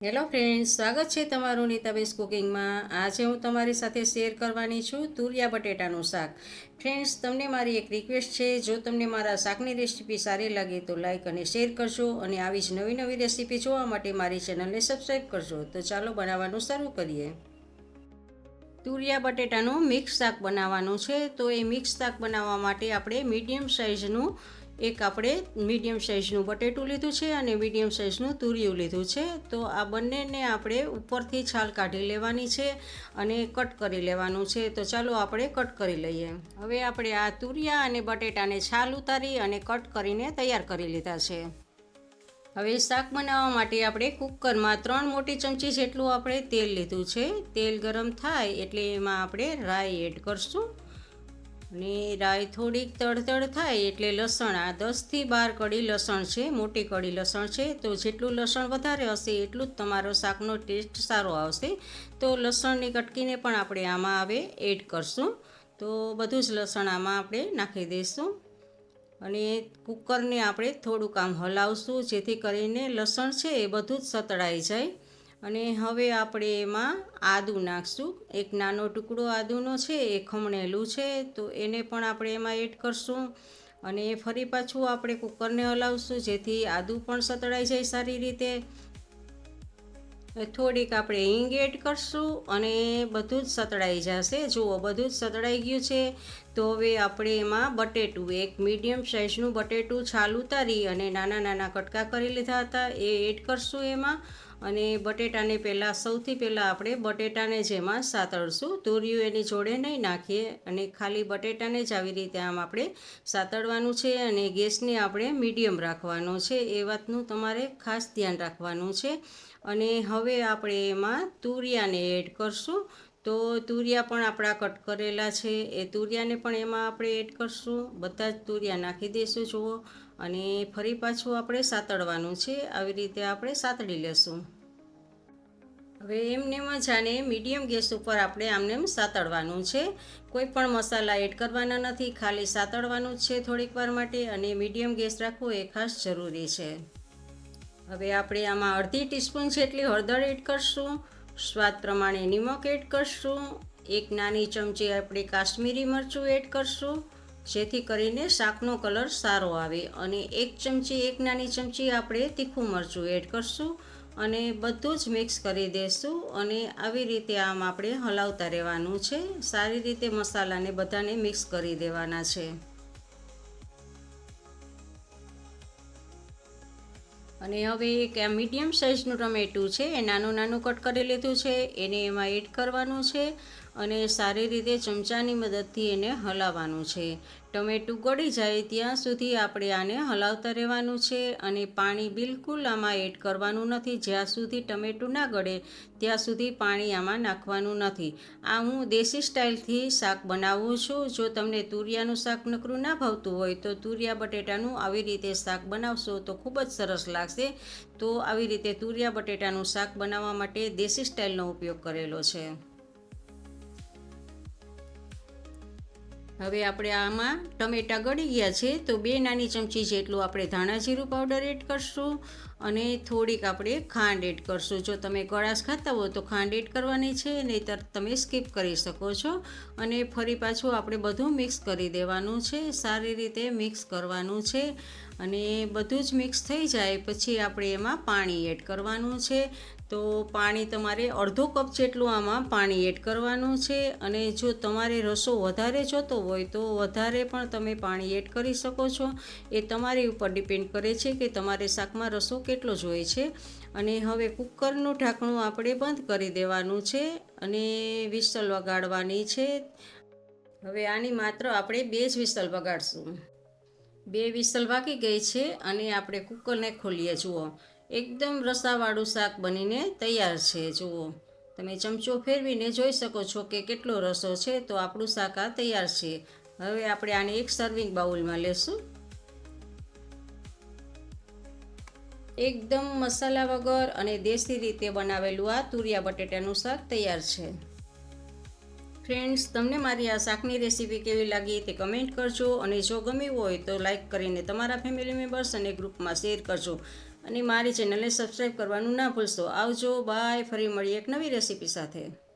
Hello friends, સ્વાગત છે તમારું નીતાબેસ કુકિંગમાં। આજે હું તમારી સાથે શેર કરવાની છું તુરિયા બટેટાનું શાક। ફ્રેન્ડ્સ, તમને મારી એક રિક્વેસ્ટ છે, જો તમને મારા શાકની રેસીપી સારી લાગે તો લાઈક અને શેર કરજો અને આવી જ નવી નવી રેસીપી જોવા માટે મારી ચેનલને સબસ્ક્રાઈબ કરજો। તો ચાલો બનાવવાનું શરૂ કરીએ। તુરિયા બટેટાનું મિક્સ શાક બનાવવાનું છે। તો એ મિક્સ શાક બનાવવા માટે આપણે મીડિયમ સાઇઝનું મીડિયમ સાઇઝનું બટેટું લીધું છે અને મીડિયમ સાઇઝનું તુરિયું લીધું છે। તો આ બંનેને આપણે ઉપરથી છાલ કાઢી લેવાની છે અને કટ કરી લેવાનું છે। તો ચાલો આપણે કટ કરી લઈએ। હવે આપણે આ તુરિયા અને બટેટાને છાલ ઉતારી અને કટ કરીને તૈયાર કરી લીધા છે। હવે શાક બનાવવા માટે આપણે કુકરમાં 3 મોટી ચમચી જેટલું આપણે તેલ લીધું છે। તેલ ગરમ થાય એટલે એમાં આપણે રાઈ એડ કરશું અને રાઈ થોડીક તડતડ થાય એટલે લસણ, આ 10થી 12 કળી લસણ છે, મોટી કળી લસણ છે। તો જેટલું લસણ વધારે હશે એટલું જ તમારો શાકનો ટેસ્ટ સારો આવશે। તો લસણની કટકીને પણ આપણે આમાં હવે એડ કરશું। તો બધું જ લસણ આમાં આપણે નાખી દઈશું અને કુકરને આપણે થોડુંક આમ હલાવશું જેથી કરીને લસણ છે એ બધું જ સતળાઈ જાય। અને હવે આપણે એમાં આદું નાખશું। એક નાનો ટુકડો આદુનો છે એ ખમણેલું છે, તો એને પણ આપણે એમાં એડ કરશું અને ફરી પાછું આપણે કુકરને હલાવશું જેથી આદું પણ સતળાઈ જાય સારી રીતે। થોડીક આપણે હિંગ એડ કરશું અને બધું જ સતળાઈ જશે। જુઓ, બધું જ સતળાઈ ગયું છે। તો હવે આપણે એમાં બટેટું, એક મીડિયમ સાઇઝનું બટેટું છાલ ઉતારી અને નાના નાના કટકા કરી લીધા હતા એ એડ કરશું એમાં। અને બટેટાને સૌથી પહેલાં આપણે બટેટાને જ એમાં સાતળશું, તુરિયું એની જોડે નહીં નાખીએ અને ખાલી બટેટાને જ આવી રીતે આમ આપણે સાતળવાનું છે અને ગેસને આપણે મીડિયમ રાખવાનો છે, એ વાતનું તમારે ખાસ ધ્યાન રાખવાનું છે। અને હવે આપણે એમાં તુરિયાને એડ કરશું। તો તુરિયા પણ આપણા કટ કરેલા છે એ તુરિયાને પણ એમાં આપણે એડ કરશું। બધા જ તુરિયા નાખી દઈશું જુઓ, અને ફરી પાછું આપણે સાતળવાનું છે, આવી રીતે આપણે સાતળી લેશું। હવે એમને મજાને મીડિયમ ગેસ ઉપર આપણે આમને સાતળવાનું છે, કોઈ પણ મસાલા એડ કરવાના નથી, ખાલી સાતળવાનું જ છે થોડીક વાર માટે, અને મીડિયમ ગેસ રાખવો એ ખાસ જરૂરી છે। હવે આપણે આમાં અડધી ટીસ્પૂન જેટલી હળદર એડ કરશું, સ્વાદ પ્રમાણે નિમક એડ કરશું, એક નાની ચમચી આપણે કાશ્મીરી મરચું એડ કરશું જેથી કરીને શાકનો કલર સારો આવે, અને એક નાની ચમચી આપણે તીખું મરચું એડ કરશું અને બધું જ મિક્સ કરી દઈશું। અને આવી રીતે આમ આપણે હલાવતા રહેવાનું છે, સારી રીતે મસાલાને બધાને મિક્સ કરી દેવાના છે। અને હવે એક મીડિયમ સાઇઝનું ટમેટું છે એ નાનું નાનું કટ કરી લીધું છે, એને એમાં એડ કરવાનું છે અને સારી રીતે ચમચાની મદદથી એને હલાવવાનું છે। ટમેટું ગળી જાય ત્યાં સુધી આપણે આને હલાવતા રહેવાનું છે અને પાણી બિલકુલ આમાં એડ કરવાનું નથી, જ્યાં સુધી ટમેટું ના ગળે ત્યાં સુધી પાણી આમાં નાખવાનું નથી। આ હું દેશી સ્ટાઇલથી શાક બનાવું છું। જો તમને તુરિયાનું શાક નકરું ના ભાવતું હોય તો તુરિયા બટેટાનું આવી રીતે શાક બનાવશો તો ખૂબ જ સરસ લાગશે। તો આવી રીતે તુરિયા બટેટાનું શાક બનાવવા માટે દેશી સ્ટાઇલનો ઉપયોગ કરેલો છે। હવે આપણે આમાં ટમેટાં ગળી ગયા છે તો 2 નાની ચમચી જેટલું આપણે ધાણા જીરું પાવડર એડ કરશું અને થોડીક આપણે ખાંડ એડ કરશું। જો તમે ગળાશ ખાતા હો તો ખાંડ એડ કરવાની છે, નહીંતર તમે સ્કીપ કરી શકો છો। અને ફરી પાછું આપણે બધું મિક્સ કરી દેવાનું છે, સારી રીતે મિક્સ કરવાનું છે અને બધું જ મિક્સ થઈ જાય પછી આપણે એમાં પાણી એડ કરવાનું છે। તો પાણી તમારે અડધો કપ જેટલું આમાં પાણી એડ કરવાનું છે, અને જો તમારે રસો વધારે જોતો હોય તો વધારે પણ તમે પાણી એડ કરી શકો છો, એ તમારી ઉપર ડિપેન્ડ કરે છે કે તમારે શાકમાં રસો કેટલો જોઈએ છે। અને હવે કુકરનું ઢાંકણું આપણે બંધ કરી દેવાનું છે અને વિસલ વગાડવાની છે। હવે આની માત્ર આપણે 2 જ વિસલ વગાડશું। 2 વિસલ વાગી ગઈ છે અને આપણે કુકરને ખોલીએ। જુઓ, એકદમ રસાવાળું શાક બનીને તૈયાર છે। જુઓ, તમે ચમચો ફેરવીને જોઈ શકો છો કે કેટલો રસો છે। તો આપણું શાક આ તૈયાર છે। હવે આપણે આને એક સર્વિંગ બાઉલમાં લેશું। એકદમ મસાલા વગર અને દેશી રીતે બનાવેલું આ તુરિયા બટેટાનું શાક તૈયાર છે। ફ્રેન્ડ્સ, તમને મારી આ શાકની રેસીપી કેવી લાગી તે કમેન્ટ કરજો, અને જો ગમ્યું હોય તો લાઈક કરીને તમારા ફેમિલી મેમ્બર્સ અને ગ્રુપમાં શેર કરજો। અને મારી ચેનલને સબસ્ક્રાઈબ કરવાનું ના ભૂલશો. આવજો, બાય. ફરી મળીએ એક નવી રેસીપી સાથે.